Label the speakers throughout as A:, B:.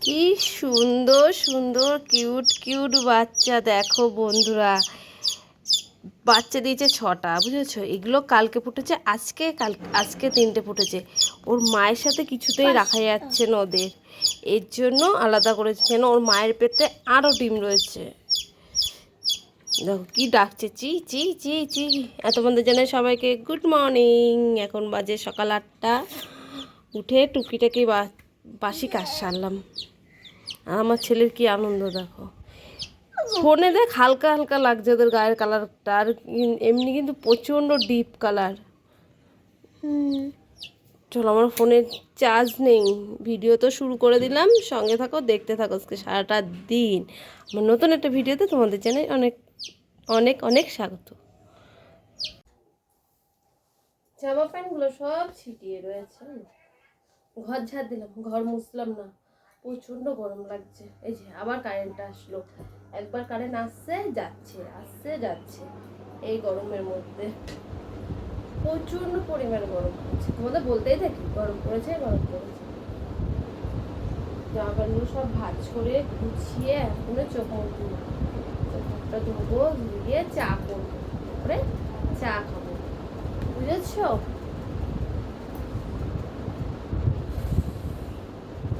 A: কি সুন্দর সুন্দর কিউট কিউট বাচ্চা দেখো বন্ধুরা। বাচ্চা দিয়েছে 6টা, বুঝেছো? এগুলো কালকে ফুটেছে, আজকে 3টে ফুটেছে। ওর মায়ের সাথে কিছুতেই রাখা যাচ্ছে না ওদের, এর জন্য আলাদা করেছে। কেন, ওর মায়ের পেটে আরও ডিম রয়েছে। দেখো কি ডাকছে, চি চি চি চি। তোমাদের জানাই সবাইকে গুড মর্নিং। এখন বাজে সকাল 8টা। উঠে টুকিটাকি বাসি কাজ সারলাম। আর আমার ছেলের কি আনন্দ দেখো। ফোনে দেখ হালকা হালকা লাগছে ওদের গায়ের কালারটা, আর এমনি কিন্তু প্রচণ্ড ডিপ কালার। চলো, আমার ফোনে চার্জ নেই, ভিডিও তো শুরু করে দিলাম, সঙ্গে থাকো, দেখতে থাকো আজকে সারাটা দিন। আমার নতুন একটা ভিডিওতে তোমাদের জানাই অনেক অনেক অনেক স্বাগত। জামা প্যান্টগুলো সব ছিটিয়ে রয়েছে। ঘর ঝাড় দিলাম, ঘর মুছলাম না, প্রচণ্ড গরম লাগছে। এই যে আবার কারেন্টটা আসলো, একবার কারেন্ট আসছে যাচ্ছে। এই গরমের মধ্যে প্রচণ্ড পরিমাণ গরম পড়েছে। তোমাদের বলতেই থাকি গরম পড়েছে। জামা প্যান্টগুলো সব ভাঁজ করে গুছিয়ে এখনো চোখ মুখটা ধোবো, ধুয়ে চা করবো, তারপরে চা খাবো, বুঝেছো?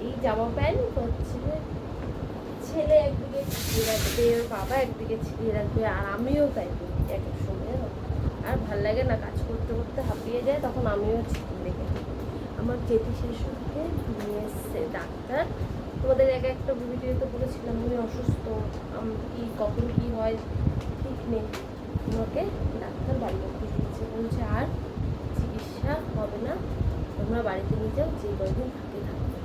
A: এই জামা প্যান্ট হচ্ছে ছেলে একদিকে ছিটিয়ে রাখবে, ওর বাবা একদিকে ছিটিয়ে রাখবে, আর আমিও তাই করি এক এক সময়। আর ভাল লাগে না, কাজ করতে করতে হাঁপিয়ে যায়, তখন আমিও ছিটিয়ে রেখে দিই। আমার জেঠি শাশুড়িকে নিয়ে এসছে ডাক্তার। তোমাদের একটা ভিডিওতে বলেছিলাম আমি অসুস্থ, কি কখন কি হয় ঠিক নেই। আমাকে ডাক্তার বাড়ি করতে দিয়েছে, বলছে আর চিকিৎসা হবে না, তোমরা বাড়িতে নিয়ে যাও, যে কয়েকদিন থাকে থাকবে।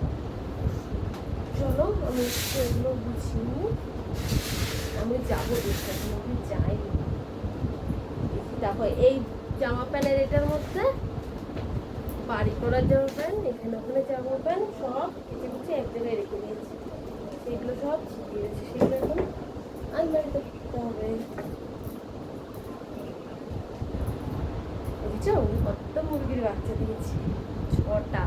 A: চলো আমি একটু এগুলো বুঝিনি, আমি যাবো দেখতে, আমি যাইনি। দেখো এই জামা প্যান্টের এটার মধ্যে বাড়ি করার জামা প্যান্ট, এখানে ওখানে জামা প্যান্ট সব কিছু কিছু এক জায়গায় রেখে দিয়েছি, সেগুলো সব ছিটিয়ে গেছে, সেগুলো এখন আলমারিতে করতে হবে। বুঝছো কত মুরগির বাচ্চা দিয়েছি? 6টা।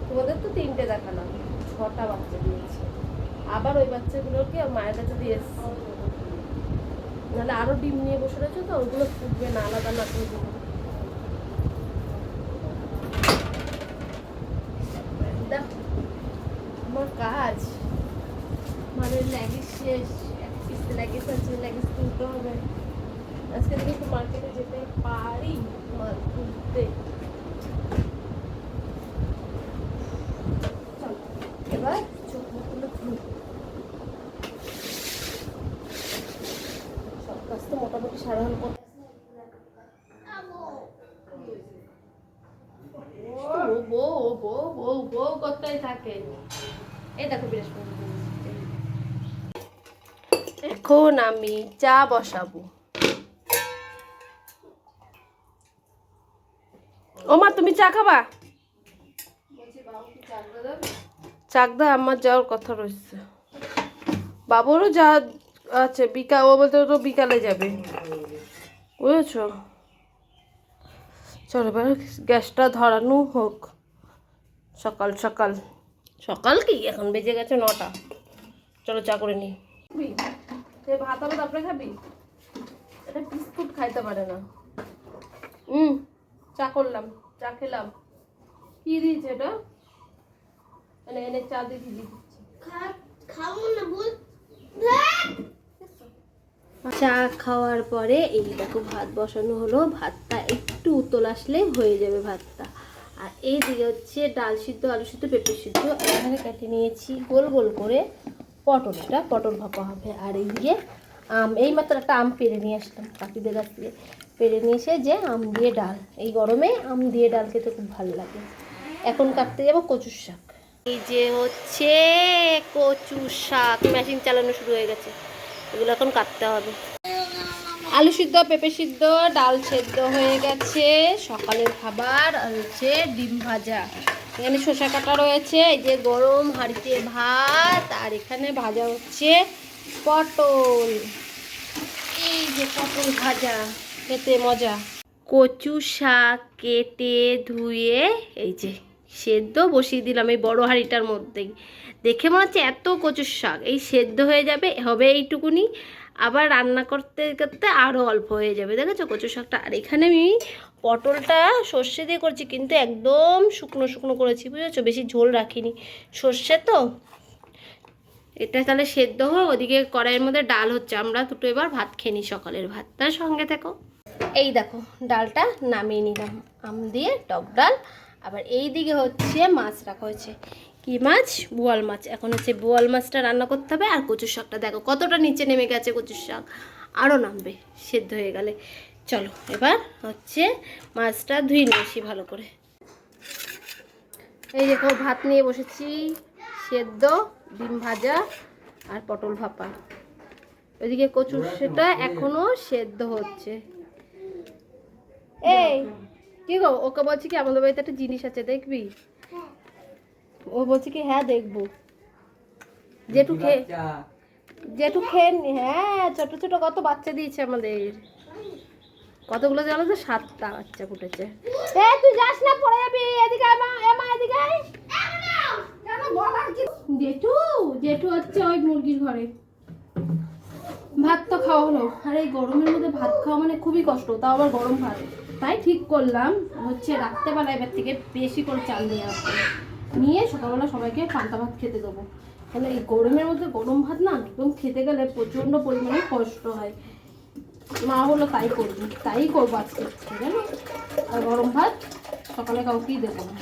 A: তোমাদের তো 3টে দেখালাম, 6টা বাচ্চা দিয়েছে। আবার ওই বাচ্চাগুলোকে মায়ের কাছে দিয়ে এসছি, নাহলে আরো ডিম নিয়ে বসে রয়েছে, তো ওগুলো ফুটবে না, আলাদা না করে দেবো। দেখো আমার কাজ, মানে ল্যাগিস শেষ, এক পিস ল্যাগিস আছে, ল্যাগিস তুলতে হবে। আজকে থেকে একটু মার্কেটে যেতে পারি মাল তুলতে। এবার চোখ মুখগুলো খুলব, সব কাজ তো মোটামুটি সারা হল। বউ করতেই থাকে। এই দেখো বৃহস্পতি, এখন আমি চা বসাবো। ও মা, তুমি চা খাবা? চাকদা আমার যাওয়ার কথা রয়েছে, বাবুরও যা আছে বিকাল, ও বলতে তো বিকালে যাবে, বুঝেছো? চলো এবার গ্যাসটা ধরানো হোক। সকাল সকাল সকাল কি, এখন বেজে গেছে 9টা। চলো চা করে নি। ভাত হবে তারপরে খাবি? এটা বিস্কুট খাইতে পারে না। চা করলাম, চা খেলাম। কি দিয়েছে এটা? মানে এনে চা দিয়ে দিচ্ছি, খাবো না বল। চা খাওয়ার পরে এই দেখো ভাত বসানো হলো, ভাতটা একটু উতল আসলে হয়ে যাবে ভাতটা। আর এই দিকে হচ্ছে ডাল সিদ্ধ, আলু সিদ্ধ, পেঁপে সিদ্ধ, এখানে কেটে নিয়েছি গোল গোল করে পটল, এটা পটল ভাপা হবে। আর এইদিকে আম, এই মাত্র একটা আম পেড়ে নিয়ে আসলাম কাকিদের কাছ থেকে, পেড়ে নিয়ে এসে যে আম দিয়ে ডাল, এই গরমে আম দিয়ে ডাল খেতে খুব ভালো লাগে। এখন কাটতে যাবো কচুর শাক। এই যে হচ্ছে কচু শাক, মেশিন চালানো শুরু হয়ে গেছে, এগুলো এখন কাটতে হবে। আলু সিদ্ধ, পেঁপে সিদ্ধ, ডাল সেদ্ধ হয়ে গেছে, সকালের খাবার। আর হচ্ছে ডিম ভাজা, এখানে শসা কাটা রয়েছে, এই যে গরম হাঁড়িতে ভাত, আর এখানে ভাজা হচ্ছে পটল, এই যে পটল ভাজা, খেতে মজা। কচু শাক কেটে ধুয়ে এই যে সেদ্ধ বসিয়ে দিলাম এই বড় হাঁড়িটার মধ্যেই। দেখে মনে হচ্ছে এত কচুর শাক, এই সেদ্ধ হয়ে যাবে, হবে এইটুকুনি, আবার রান্না করতে করতে আরও অল্প হয়ে যাবে। দেখেছো কচু শাকটা? আর এখানে আমি পটলটা সর্ষে দিয়ে করছি, কিন্তু একদম শুকনো শুকনো করেছি, বুঝেছো? বেশি ঝোল রাখিনি, সর্ষে তো। এটা তাহলে সেদ্ধ হোক, ওদিকে কড়াইয়ের মধ্যে ডাল হচ্ছে, আমরা দুটো এবার ভাত খেয়ে নিই, সকালের ভাত। তার সঙ্গে থেকো। এই দেখো ডালটা নামিয়ে নিলাম, আম দিয়ে টক ডাল। আবার এই দিকে হচ্ছে মাছ রাখা হয়েছে। কি মাছ? বোয়াল মাছ। এখন হচ্ছে বোয়াল মাছটা রান্না করতে হবে। আর কচুর শাকটা দেখো কতটা নিচে নেমে গেছে, কচুর শাক আরও নামবে সেদ্ধ হয়ে গেলে। চলো এবার হচ্ছে মাছটা ধুয়ে নিয়ে আসি ভালো করে। এই দেখো ভাত নিয়ে বসেছি, সেদ্ধ, ডিম ভাজা আর পটল ভাপা। ওইদিকে কচুর সেটা এখনো সেদ্ধ হচ্ছে। এই কি গো, ওকে বলছি কি আমাদের বাড়িতে একটা জিনিস আছে, দেখবি? ও বলছে কি হ্যাঁ দেখবো। জেঠু খেয়ে হ্যাঁ, ছোট ছোট কত বাচ্চা দিয়েছে আমাদের। কতগুলো জানো তো? 7টা বাচ্চা ফুটেছে। তুই যাস না, পড়ে যাবি। এদিকে এদিকে জেঠু জেঠু হচ্ছে ওই মুরগির ঘরে। ভাত তো খাওয়া হলো, আর এই গরমের মধ্যে ভাত খাওয়া মানে খুবই কষ্ট, তাও আবার গরম ভাত। তাই ঠিক করলাম হচ্ছে রাত্রেবেলা এবার থেকে বেশি করে চাল নিয়ে আসবো, নিয়ে সকালবেলা সবাইকে পান্তা ভাত খেতে দেবো। তাহলে এই গরমের মধ্যে গরম ভাত না একদম খেতে গেলে প্রচণ্ড পরিমাণে কষ্ট হয়। মা বললো তাই করবি, তাই করবো আজকে, জানো? আর গরম ভাত সকালে কাউকেই দেবো না।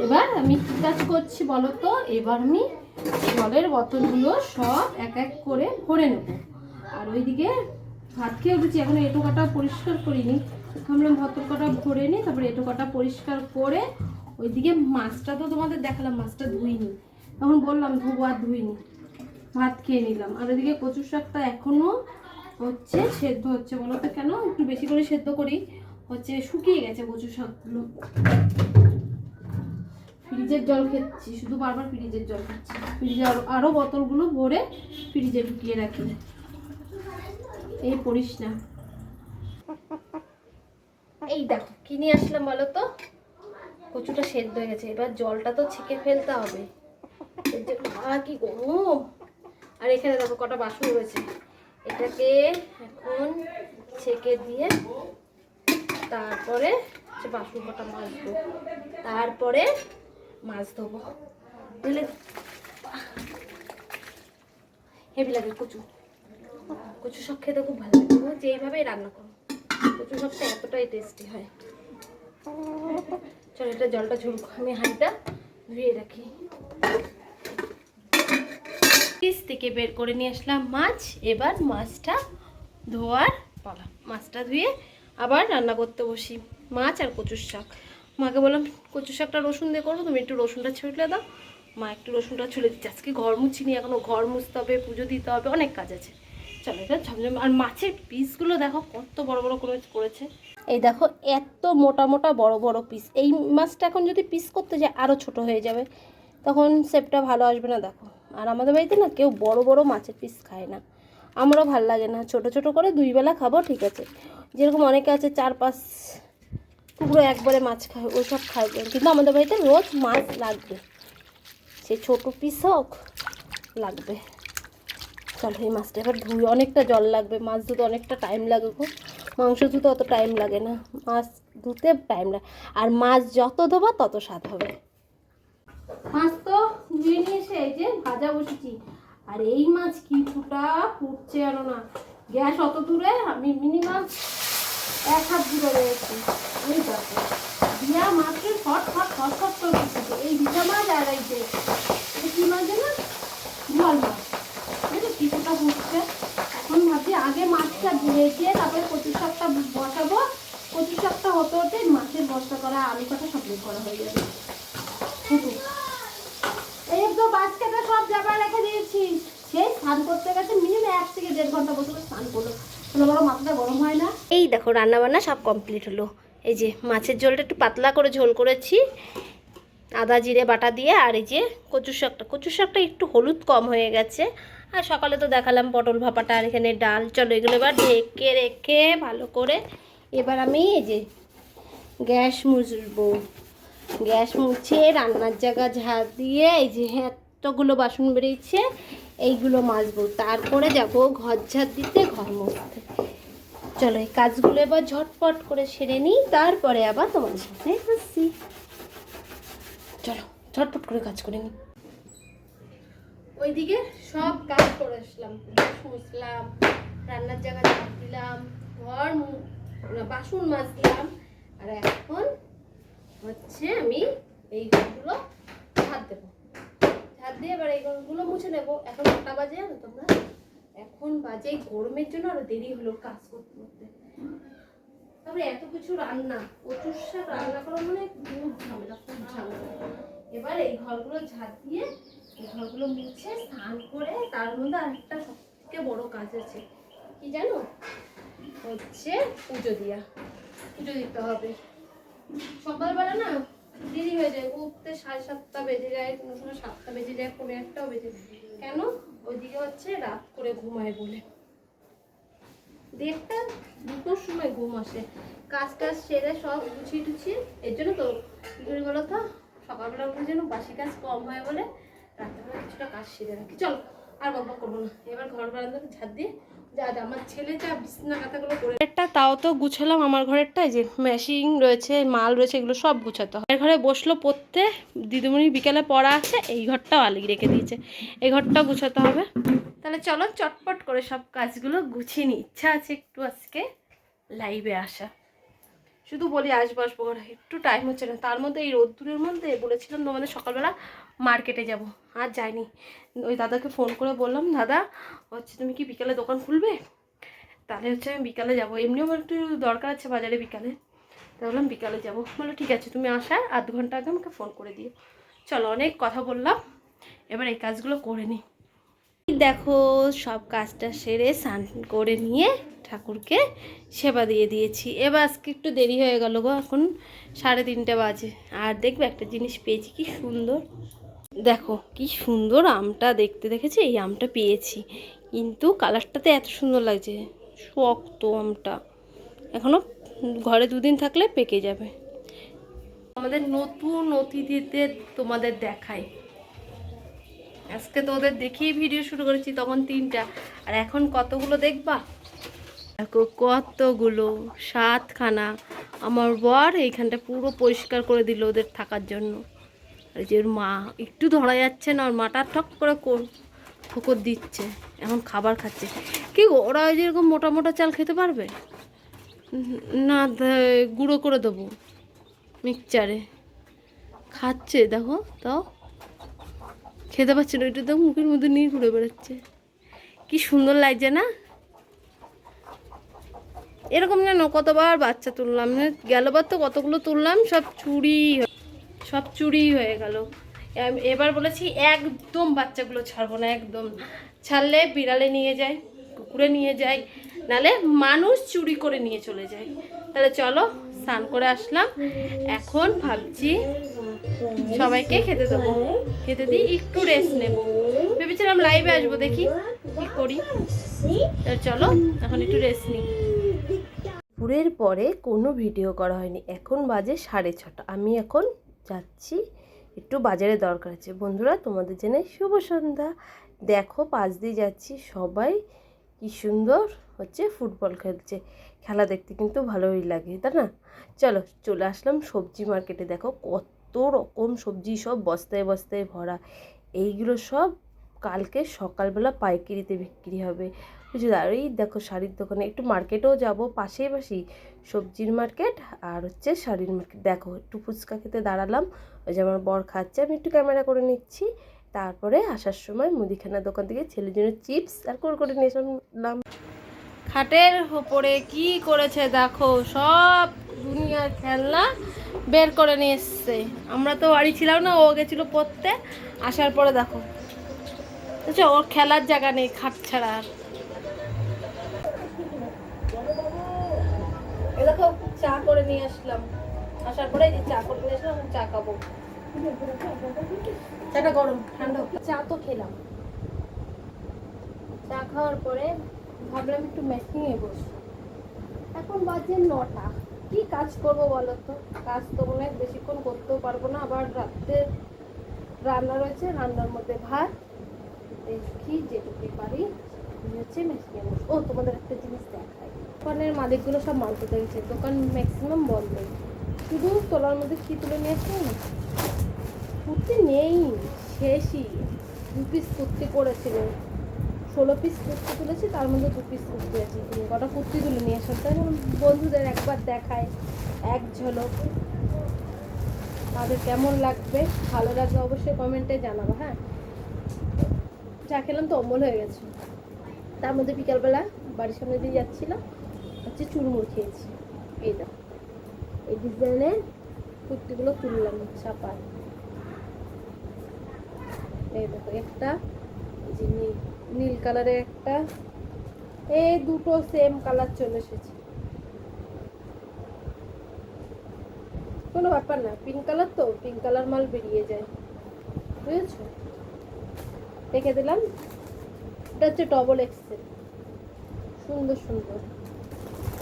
A: এবার আমি কি কাজ করছি বলো তো? এবার আমি জলের বোতলগুলো সব এক এক করে ভরে নেব। আর ওইদিকে ভাত খেয়ে উঠেছি, এখন এঁটো কাটা পরিষ্কার করিনি, ভাবলাম বোতল কাটা ভরে নিই, তারপরে এঁটো কাটা পরিষ্কার করে। ওইদিকে মাছটা তো তোমাদের দেখালাম, মাছটা ধুইনি, তখন বললাম ধোবো, আর ধুইনি, ভাত খেয়ে নিলাম। আর ওইদিকে কচুর শাকটা এখনো হচ্ছে সেদ্ধ হচ্ছে। বলো তো কেন? একটু বেশি করে সেদ্ধ করি, হচ্ছে শুকিয়ে গেছে কচু শাকগুলো। ফ্রিজের জল খেচ্ছি, শুধু বারবার ফ্রিজের জল খাচ্ছি। ফ্রিজে আরও বোতলগুলো ভরে ফ্রিজে ঢুকিয়ে রাখি। এই পড়িস না। এই দেখো কি নিয়ে আসলাম বলো তো? কচুটা সেদ্ধ হয়ে গেছে, এবার জলটা তো ছেঁকে ফেলতে হবে। কি গরম! আর এখানে দেখো কটা বাসন রয়েছে, এটাকে এখন ছেঁকে দিয়ে তারপরে বাসন কটা মাজবো, তারপরে মাছ ধোবো। বুঝলে হেভি লাগে কচু, কচু শাক খেতে খুব ভালো লাগে। যেইভাবেই রান্না করো কচু শাকটা এতটাই টেস্টি হয়। চলো এটা জলটা ঝরুক, আমি হাঁড়িটা ধুয়ে রাখি। ফ্রিজ থেকে বের করে নিয়ে আসলাম মাছ, এবার মাছটা ধোয়ার পালা। মাছটা ধুয়ে আবার রান্না করতে বসি, মাছ আর কচুর শাক। মাকে বললাম কচু শাকটা রসুন দিয়ে করবো, তুমি একটু রসুনটা ছুঁড়লে দাও। মা একটু রসুনটা ছুলে দিচ্ছে। আজকে ঘর মুছিনি, এখনও ঘর মুছতে হবে, পুজো দিতে হবে, অনেক কাজ আছে। চলো এটা ঝমঝম। আর মাছের পিসগুলো দেখো কত বড় বড় করে করেছে। এই দেখো এত মোটা মোটা বড় বড় পিস। এই মাছটা এখন যদি পিস করতে যায় আরও ছোট হয়ে যাবে, তখন শেপটা ভালো আসবে না। দেখো, আর আমাদের বাড়িতে না কেউ বড় বড় মাছের পিস খায় না, আমারও ভাল লাগে না। ছোট ছোট করে 2 বেলা খাবো ঠিক আছে। যেরকম অনেকে আছে 4-5 টুকরো একবারে মাছ খায়, ওইসব খায়, কিন্তু আমাদের বাড়িতে রোজ মাছ লাগবে, সে ছোটো পিস হোক লাগবে। চলো এই মাছটা এবার ধুই, অনেকটা জল লাগবে, মাছ ধুতে অনেকটা টাইম লাগে গো। মাংস ধুতে অত টাইম লাগে না, মাছ ধুতে টাইম লাগে। আর মাছ যত ধোবা তত স্বাদ হবে। মাছ তো ধুয়ে নিয়ে এসে এই যে ভাজা বসেছি। আর এই মাছ কি ফুটছে জানো না, গ্যাস অত দূরে, আমি মিনিমাম 1 হাত দূরে রয়েছি। ওই দেখো দিয়া মাছকে ফট ফট ফট ফট করে ফুটছে। এই ভিজা মাছ আর এই যে এটা কি মাছ জানো? বোয়াল মাছ। বুঝলি কি ফুটছে। এখন ভাবছি আগে মাছটা ভেজে তারপরে কচু শাকটা বসাবো। কচু শাকটা হতে হতে মাছের বস্তা করা, আলু কাটা সব করা হয়ে যাবে। এই তো বাচ্চাটা সব জায়গায় রেখে দিয়েছি। সেই স্নান করতে গেছে মিনিমাম 1 থেকে 1.5 ঘন্টা বসে স্নান করলো, বড় মাথাটা গরম হয় না। এই দেখো রান্না বান্না সব কমপ্লিট হলো। এই যে মাছের ঝোলটা একটু পাতলা করে ঝোল করেছি আদা জিরে বাটা দিয়ে। আর এই যে কচু শাকটা একটু হলুদ কম হয়ে গেছে। আর সকালে তো দেখালাম পটল ভাপাটা, আর এখানে ডাল। চলো এগুলো এবার ঢেকে রেখে ভালো করে এবার আমি এই যে গ্যাস মুছবো, গ্যাস মুছে রান্নার জায়গা ঝাড় দিয়ে এই যে এতগুলো বাসন বেরিয়েছে এইগুলো মাজবো, তারপরে যাব ঘর ঝাড় দিতে, ঘর মুছতে। চলো এই কাজগুলো এবার ঝটপট করে সেরে নিই, তারপরে আবার তোমাদের সাথে আসছি। চলো ঝটপট করে কাজ করে নিই। ওইদিকে সব কাজ করে আসলাম, গ্যাস মুছলাম, রান্নার জায়গা ঝাড় দিলাম, ঘর বাসন মাজলাম, আর এখন হচ্ছে আমি এই ঘরগুলো ঝাড় দেবো। ঝাড় দিয়ে এবার এই ঘরগুলো মুছে নেবো। এখন 9টা বাজে, জানো তোমরা, এখন বাজে গরমের জন্য আরো দেরি হলো কাজ করতে করতে। তারপরে এত কিছু রান্না, প্রচুর শাক রান্না করা মানে খুব ঝামেলা, খুব ঝামেলা। এবার এই ঘরগুলো ঝাড় দিয়ে এই ঘরগুলো মুছে স্নান করে, তার মধ্যে আরেকটা সব থেকে বড় কাজ আছে, কি জানো, হচ্ছে পুজো দিয়া, পুজো দিতে হবে। সকালবেলা না দেরি হয়ে যায়, উঠতে 7:30 বেজে যায়, কোনো সময় 7টা বেজে যায়, 1:15 বেজে যায়। কেন? ওইদিকে হচ্ছে রাত করে ঘুমায় বলে, 1:30 2টোর সময় ঘুম আসে। কাজ সেরে সব গুছিয়ে টুছিয়ে, এর জন্য তো কি করে বলো তো, সকালবেলা উঠে যেন বাসি কাজ কম হয় বলে রাত্রেবেলা কিছুটা কাজ সেরে রাখি। চলো আর বকবক করবো না, এবার ঘর বারান্দাটা ঝাড় দিয়ে যা আমার ছেলে যা বিছানা কাঁথাগুলো করে একটা তাও তো গুছালাম। আমার ঘরেরটাই যে মেশিন রয়েছে, মাল রয়েছে, এগুলো সব গুছাতে হয়। এর ঘরে বসলো পড়তে, দিদিমণি বিকেলে পড়া আছে, এই ঘরটাও আলিয়ে রেখে দিয়েছে, এই ঘরটাও গুছাতে হবে। তাহলে চলো চটপট করে সব কাজগুলো গুছিয়ে নিই। ইচ্ছা আছে একটু আজকে লাইভে আসা, শুধু বলি আসবো আসবো করে, একটু টাইম হচ্ছে না। তার মধ্যে এই রোদ্দুরের মধ্যে বলেছিলাম তোমাদের সকালবেলা মার্কেটে যাব, আর যাইনি। ওই দাদাকে ফোন করে বললাম, দাদা হচ্ছে তুমি কি বিকালে দোকান খুলবে, তাহলে হচ্ছে আমি বিকালে যাব, এমনিও আমার একটু দরকার আছে বাজারে বিকালে, তা বললাম বিকালে যাবো। বললো ঠিক আছে, তুমি আসার আধ ঘন্টা আগে আমাকে ফোন করে দিও। চলো অনেক কথা বললাম, এবার এই কাজগুলো করে নিই। দেখো সব কাজটা সেরে স্নান করে নিয়ে ঠাকুরকে সেবা দিয়ে দিয়েছি। এবার আজকে একটু দেরি হয়ে গেল গো, এখন 3:30 বাজে। আর দেখবে একটা জিনিস পেয়েছি, কি সুন্দর, দেখো কি সুন্দর আমটা দেখতে, দেখেছি এই আমটা পেয়েছি, কিন্তু কালারটাতে এত সুন্দর লাগছে, শক্ত আমটা, এখনো ঘরে 2 দিন থাকলে পেকে যাবে। আমাদের নতুন অতিথিদের তোমাদের দেখাই, আজকে তো ওদের দেখিয়ে ভিডিও শুরু করেছি, তখন 3টা, আর এখন কতগুলো দেখবা, দেখো কতগুলো, 7খানা। আমার বর এইখানটা পুরো পরিষ্কার করে দিল ওদের থাকার জন্য। আর যে ওর মা একটু ধরা যাচ্ছে না, ওর মাটা ঠক করে ঠোকর দিচ্ছে, এখন খাবার খাচ্ছে। কি ওরা ওই যেরকম মোটা মোটা চাল খেতে পারবে না, গুঁড়ো করে দেবো মিক্সচারে, খাচ্ছে দেখো, তাও খেতে পারছে না, ওইটা তো মুখের মধ্যে নিয়ে ঘুরে বেড়াচ্ছে, কি সুন্দর লাগছে না। এরকম যেন কতবার বাচ্চা তুললাম, গেলবার তো কতগুলো তুললাম, সব চুরি হয়ে গেল। এবার বলেছি একদম বাচ্চাগুলো ছাড়বো না, একদম ছাড়লে বিড়ালে নিয়ে যায়, কুকুরে নিয়ে যায়, নালে মানুষ চুরি করে নিয়ে চলে যায়। তাহলে চলো স্নান করে আসলাম, এখন ভাবছি সবাইকে খেতে দেবো, খেতে দিয়ে একটু রেস্ট নেব। ভেবেছিলাম লাইভে আসবো, দেখি কি করি। চলো এখন একটু রেস্ট নিই। দুপুরের পরে কোনো ভিডিও করা হয়নি, এখন বাজে 6:30। আমি এখন যাচ্ছি, একটু বাজারে দরকার আছে। বন্ধুরা তোমাদের জন্য শুভ সন্ধ্যা। দেখো পাশ দিয়ে যাচ্ছি, সবাই কি সুন্দর হচ্ছে ফুটবল খেলছে, খেলা দেখতে কিন্তু ভালোই লাগে, তাই না? চলো চলে আসলাম সবজি মার্কেটে। দেখো কত রকম সবজি, সব বস্তায় বস্তায় ভরা, এইগুলো সব কালকে সকালবেলা পাইকারিতে বিক্রি হবে, বুঝলি? আর এই দেখো শাড়ির দোকানে, একটু মার্কেটেও যাব, পাশেই সবজির মার্কেট আর হচ্ছে শাড়ির মার্কেট। দেখো একটু ফুচকা খেতে দাঁড়ালাম, ওই যে আমার বর খাচ্ছে, আমি একটু ক্যামেরা করে নিচ্ছি। তারপরে আসার সময় মুদিখানার দোকান থেকে ছেলের জন্য চিপস আর কুরকুরে নিয়ে এসলাম। খাটের ওপরে কি করেছে দেখো, সব দুনিয়ার খেলনা বের করে নিয়ে এসছে। আমরা তো বাড়ি ছিলাম না, ও গেছিলো পড়তে, আসার পরে দেখো বুঝছো, ওর খেলার জায়গা নেই খাট ছাড়া। দেখো চা করে নিয়ে আসলাম, আসার পরে চা করে নিয়ে আসলাম, চা খাবো। চাটা গরম ঠান্ডা, চা তো খেলাম। চা খাওয়ার পরে ভাবলাম একটু মেশিনে বসি, এখন বাজে 9টা। কি কাজ করব বলো তো? কাজ তো মনে হয় বেশিক্ষণ করতেও পারবো না, আবার রাত্রে রান্না রয়েছে, রান্নার মধ্যে ভাত দেখি যেটুকু পারি হচ্ছে মেশিনে। ও তোমাদের একটা জিনিস দেখাই, দোকানের মালিকগুলো সব মাল তুলতে গেছে, দোকান ম্যাক্সিমাম বন্ধ, শুধু তোলার মধ্যে কি তুলে নিয়ে আসছে না, কুর্তি নেই, শেষই। 2 পিস কুর্তি পড়েছিল, 16 পিস কুর্তি তুলেছি, তার মধ্যে 2 পিস কুর্তি আছে। কটা কুর্তি তুলে নিয়ে আসলাম, তাই বন্ধুদের একবার দেখায় এক ঝলক, তাদের কেমন লাগবে, ভালো লাগবে অবশ্যই কমেন্টে জানাবো। হ্যাঁ, চা খেলাম তো অম্বল হয়ে গেছে, তার মধ্যে বিকালবেলা বাড়ির সামনে দিয়ে যাচ্ছিলাম, হচ্ছে চুরমুর খেয়েছি। এই দেখো এই ডিজাইনের কুর্তিগুলো তুললাম ছাপায়। এই দেখো একটা যে নীল কালারের একটা, এই দুটো সেম কালার চলে এসেছে, কোনো ব্যাপার না, পিঙ্ক কালার তো পিঙ্ক কালার মাল বেরিয়ে যায়, বুঝেছো? রেখে দিলাম। এটা হচ্ছে ডবল এক্সেল, সুন্দর সুন্দর,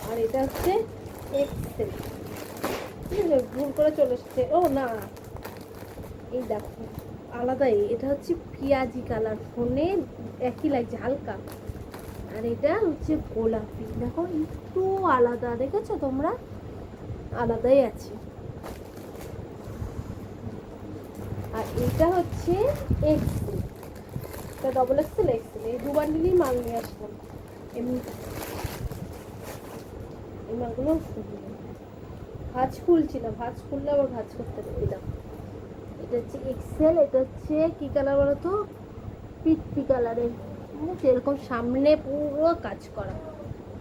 A: আর এটা হচ্ছে এক্সেল। ঠিক আছে, ভুল করে চলে এসেছে। ও না, এই দেখো আলাদাই, এটা হচ্ছে পেঁয়াজি কালার, ফোনে একই লাগছে হালকা, আর এটা হচ্ছে গোলাপি, দেখো একটু আলাদা, দেখেছো তোমরা, আলাদাই আছে। আর এটা হচ্ছে এক্সেল, এটা ডবল এক্সেল এক্সেল, এই 2 বান্ডিলই মাল নিয়ে আসলাম। এমনি এই মালগুলো ভাজ খুলছি না, ভাজ খুললে আবার ভাজ করতে দিলাম। এটা হচ্ছে এক্সেল, এটা হচ্ছে কি কালার বলো তো, পিচ্ছি কালারের, এরকম সামনে পুরো কাজ করা,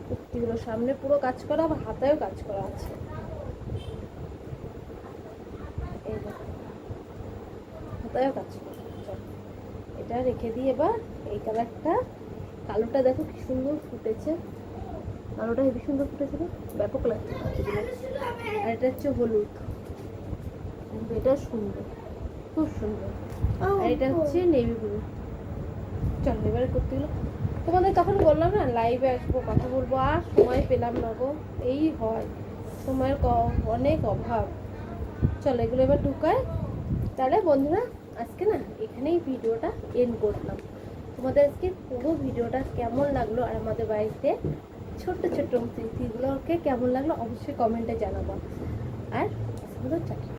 A: কুর্তিগুলো সামনে পুরো কাজ করা, আবার হাতায়ও কাজ করা আছে। এই দেখো হাতায়ও কাজ করা। এটা রেখে দিই এবার। এই কালারটা, কালোটা দেখো কি সুন্দর ফুটেছে, কালোটা হেবি সুন্দর ফুটেছে, ব্যাপক লাগছে। আর এটা হচ্ছে হলুদ, এটা সুন্দর, খুব সুন্দর। আর এটা হচ্ছে নেভি ব্লু। চল এবারে কুর্তিগুলো, তোমাদের তখন বললাম না লাইভে আসবো কথা বলবো, আর সময় পেলাম না গো, এই হয় সময়ের অনেক অভাব। চলো এগুলো এবার ঢুকায়। তাহলে বন্ধুরা আজকে না এখানেই ভিডিওটা এন্ড করলাম। তোমাদের আজকে পুরো ভিডিওটা কেমন লাগলো, আর আমাদের বাড়িতে ছোট্ট ছোট্ট স্মৃতিগুলোকে কেমন লাগলো অবশ্যই কমেন্টে জানাবো। আর সুন্দর চাকরি